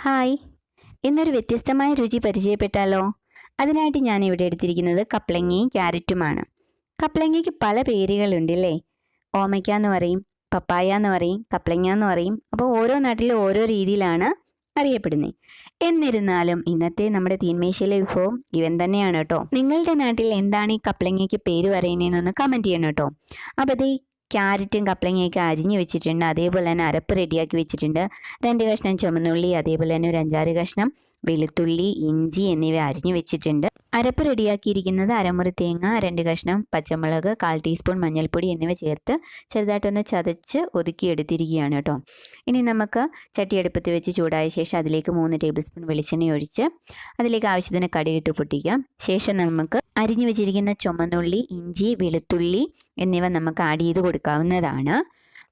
Hi, ഇന്നൊരു വ്യത്യസ്തമായ രുചി പരിചയപ്പെട്ടാലോ? അതിനായിട്ട് ഞാൻ ഇവിടെ എടുത്തിരിക്കുന്നത് കപ്ലങ്ങയും ക്യാരറ്റുമാണ്. കപ്ലങ്ങയ്ക്ക് പല പേരുകളുണ്ടല്ലേ? ഓമയ്ക്ക എന്ന് പറയും, പപ്പായ എന്ന് പറയും, കപ്ലങ്ങ എന്ന് പറയും. അപ്പോൾ ഓരോ നാട്ടിലും ഓരോ രീതിയിലാണ് അറിയപ്പെടുന്നത്. എന്നിരുന്നാലും ഇന്നത്തെ നമ്മുടെ തീന്മേശയിലെ വിഭവം ഇവൻ തന്നെയാണ് കേട്ടോ. നിങ്ങളുടെ നാട്ടിൽ എന്താണ് ഈ കപ്ലങ്ങയ്ക്ക് പേര് പറയുന്നതെന്നൊന്ന് കമൻറ്റ് ചെയ്യണം കേട്ടോ. അപ്പോൾ ദേ ക്യാരറ്റും കപ്ലങ്ങയൊക്കെ അരിഞ്ഞ് വെച്ചിട്ടുണ്ട്. അതേപോലെ തന്നെ അരപ്പ് റെഡിയാക്കി വെച്ചിട്ടുണ്ട്. 2 കഷ്ണം ചുമന്നുള്ളി, അതേപോലെ തന്നെ ഒരു 5-6 കഷ്ണം വെളുത്തുള്ളി, ഇഞ്ചി എന്നിവ അരിഞ്ഞ് വെച്ചിട്ടുണ്ട്. അരപ്പ് റെഡിയാക്കിയിരിക്കുന്നത് അരമുറി തേങ്ങ, 2 കഷ്ണം പച്ചമുളക്, 1/4 ടീസ്പൂൺ മഞ്ഞൾപ്പൊടി എന്നിവ ചേർത്ത് ചെറുതായിട്ടൊന്ന് ചതച്ച് ഒതുക്കിയെടുത്തിരിക്കുകയാണ് കേട്ടോ. ഇനി നമുക്ക് ചട്ടി അടുപ്പത്ത് വെച്ച് ചൂടായ ശേഷം അതിലേക്ക് 3 ടേബിൾ സ്പൂൺ വെളിച്ചെണ്ണ ഒഴിച്ച് അതിലേക്ക് ആവശ്യത്തിന് കടുകിട്ട് പൊട്ടിക്കാം. ശേഷം നമുക്ക് അരിഞ്ഞു വെച്ചിരിക്കുന്ന ചുമന്നുള്ളി, ഇഞ്ചി, വെളുത്തുള്ളി എന്നിവ നമുക്ക് ആഡ് ചെയ്ത് കൊടുക്കാവുന്നതാണ്.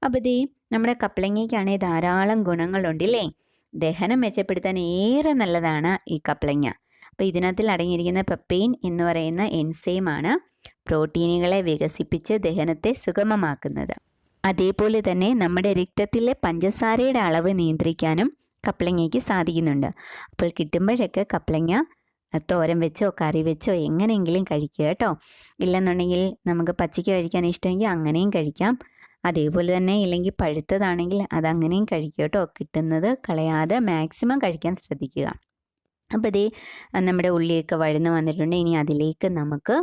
അപ്പോൾ ഇതേ നമ്മുടെ കപ്ലങ്ങയ്ക്കാണെങ്കിൽ ധാരാളം ഗുണങ്ങളുണ്ടല്ലേ. ദഹനം മെച്ചപ്പെടുത്താൻ ഏറെ നല്ലതാണ് ഈ കപ്ലങ്ങ. അപ്പോൾ ഇതിനകത്തിൽ അടങ്ങിയിരിക്കുന്ന പെപ്പെയിൻ എന്ന് പറയുന്ന എൻസൈമാണ് പ്രോട്ടീനുകളെ വികസിപ്പിച്ച് ദഹനത്തെ സുഗമമാക്കുന്നത്. അതേപോലെ തന്നെ നമ്മുടെ രക്തത്തിലെ പഞ്ചസാരയുടെ അളവ് നിയന്ത്രിക്കാനും കപ്ലങ്ങയ്ക്ക് സാധിക്കുന്നുണ്ട്. അപ്പോൾ കിട്ടുമ്പോഴൊക്കെ കപ്ലങ്ങ തോരൻ വെച്ചോ കറി വെച്ചോ എങ്ങനെയെങ്കിലും കഴിക്കുക കേട്ടോ. ഇല്ലെന്നുണ്ടെങ്കിൽ നമുക്ക് പച്ചയ്ക്ക് കഴിക്കാൻ ഇഷ്ടമെങ്കിൽ അങ്ങനെയും കഴിക്കാം. അതേപോലെ തന്നെ ഇല്ലെങ്കിൽ പഴുത്തതാണെങ്കിൽ അതങ്ങനെയും കഴിക്കുക കേട്ടോ. കിട്ടുന്നത് കളയാതെ മാക്സിമം കഴിക്കാൻ ശ്രദ്ധിക്കുക. അപ്പോൾ ഇതേ നമ്മുടെ ഉള്ളിയൊക്കെ വഴന്ന് വന്നിട്ടുണ്ട്. ഇനി അതിലേക്ക് നമുക്ക്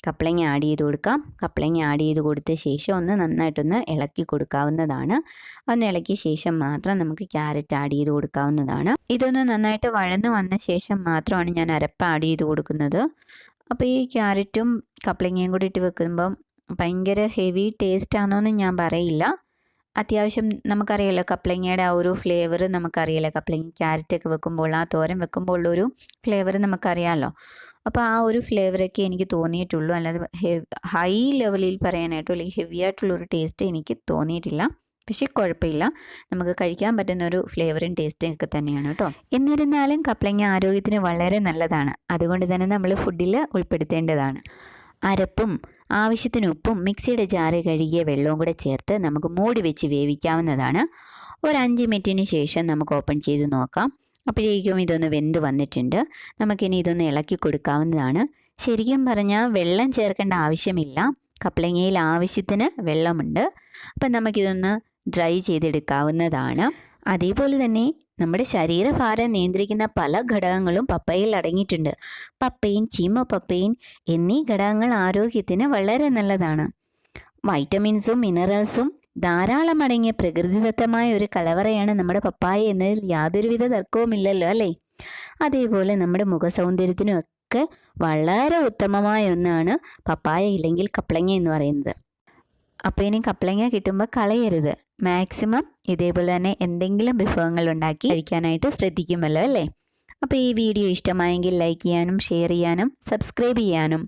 കപ്ലങ്ങ ആഡ് ചെയ്ത് കൊടുക്കാം. കപ്ലങ്ങ ആഡ് ചെയ്ത് കൊടുത്ത ശേഷം ഒന്ന് നന്നായിട്ടൊന്ന് ഇളക്കി കൊടുക്കാവുന്നതാണ്. ഒന്ന് ഇളക്കിയ ശേഷം മാത്രം നമുക്ക് ക്യാരറ്റ് ആഡ് ചെയ്ത് കൊടുക്കാവുന്നതാണ്. ഇതൊന്ന് നന്നായിട്ട് വഴന്ന് വന്ന ശേഷം മാത്രമാണ് ഞാൻ അരപ്പ് ആഡ് ചെയ്ത് കൊടുക്കുന്നത്. അപ്പോൾ ഈ ക്യാരറ്റും കപ്ലങ്ങയും കൂടി ഇട്ട് വെക്കുമ്പം ഭയങ്കര ഹെവി ടേസ്റ്റ് ആണെന്നൊന്നും ഞാൻ പറയില്ല. അത്യാവശ്യം നമുക്കറിയാലോ കപ്ലങ്ങയുടെ ആ ഒരു ഫ്ലേവർ നമുക്കറിയാലോ. കപ്ലങ്ങ ക്യാരറ്റൊക്കെ വെക്കുമ്പോൾ ആ തോരൻ വെക്കുമ്പോൾ ഉള്ളൊരു ഫ്ലേവർ നമുക്കറിയാമല്ലോ. അപ്പോൾ ആ ഒരു ഫ്ലേവറൊക്കെ എനിക്ക് തോന്നിയിട്ടുള്ളൂ. അല്ലാതെ ഹൈ ലെവലിൽ പറയാനായിട്ടോ അല്ലെങ്കിൽ ഹെവി ആയിട്ടുള്ളൊരു ടേസ്റ്റ് എനിക്ക് തോന്നിയിട്ടില്ല. പക്ഷേ കുഴപ്പമില്ല, നമുക്ക് കഴിക്കാൻ പറ്റുന്ന ഒരു ഫ്ലേവറും ടേസ്റ്റും ഒക്കെ തന്നെയാണ് കേട്ടോ. എന്നിരുന്നാലും കപ്ലങ്ങ ആരോഗ്യത്തിന് വളരെ നല്ലതാണ്. അതുകൊണ്ട് തന്നെ നമ്മൾ ഫുഡിൽ ഉൾപ്പെടുത്തേണ്ടതാണ്. അരപ്പും ആവശ്യത്തിന് ഉപ്പും മിക്സിയുടെ ജാറ് കഴുകിയ വെള്ളവും കൂടെ ചേർത്ത് നമുക്ക് മൂടി വെച്ച് വേവിക്കാവുന്നതാണ്. ഒരു 5 മിനിറ്റിന് ശേഷം നമുക്ക് ഓപ്പൺ ചെയ്ത് നോക്കാം. അപ്പോഴേക്കും ഇതൊന്ന് വെന്ത് വന്നിട്ടുണ്ട്. നമുക്കിനി ഇതൊന്ന് ഇളക്കി കൊടുക്കാവുന്നതാണ്. ശരിക്കും പറഞ്ഞാൽ വെള്ളം ചേർക്കേണ്ട ആവശ്യമില്ല. കപ്ലങ്ങയിൽ ആവശ്യത്തിന് വെള്ളമുണ്ട്. അപ്പം നമുക്കിതൊന്ന് ഡ്രൈ ചെയ്തെടുക്കാവുന്നതാണ്. അതേപോലെ തന്നെ നമ്മുടെ ശരീരഭാരം നിയന്ത്രിക്കുന്ന പല ഘടകങ്ങളും പപ്പയിൽ അടങ്ങിയിട്ടുണ്ട്. പപ്പയിൻ, ചീമപ്പപ്പയിൻ എന്നീ ഘടകങ്ങൾ ആരോഗ്യത്തിന് വളരെ നല്ലതാണ്. വൈറ്റമിൻസും മിനറൽസും ധാരാളം അടങ്ങിയ പ്രകൃതിദത്തമായ ഒരു കലവറയാണ് നമ്മുടെ പപ്പായ എന്നതിൽ യാതൊരുവിധ തർക്കവുമില്ലല്ലോ അല്ലേ. അതേപോലെ നമ്മുടെ മുഖസൗന്ദര്യത്തിനും ഒക്കെ വളരെ ഉത്തമമായ ഒന്നാണ് പപ്പായ ഇല്ലെങ്കിൽ കപ്ലങ്ങ എന്ന് പറയുന്നത്. അപ്പോൾ ഇനി കപ്ലങ്ങ കിട്ടുമ്പോൾ കളയരുത്. മാക്സിമം ഇതേപോലെ തന്നെ എന്തെങ്കിലും വിഭവങ്ങൾ ഉണ്ടാക്കി കഴിക്കാനായിട്ട് ശ്രദ്ധിക്കുമല്ലോ അല്ലേ. അപ്പോൾ ഈ വീഡിയോ ഇഷ്ടമായെങ്കിൽ ലൈക്ക് ചെയ്യാനും ഷെയർ ചെയ്യാനും സബ്സ്ക്രൈബ് ചെയ്യാനും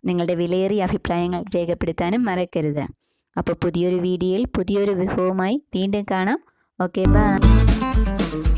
നിങ്ങളുടെ വിലയേറിയ അഭിപ്രായങ്ങൾ രേഖപ്പെടുത്താനും മറക്കരുത്. അപ്പോൾ പുതിയൊരു വീഡിയോയിൽ പുതിയൊരു വിഭവവുമായി വീണ്ടും കാണാം. Okay, by.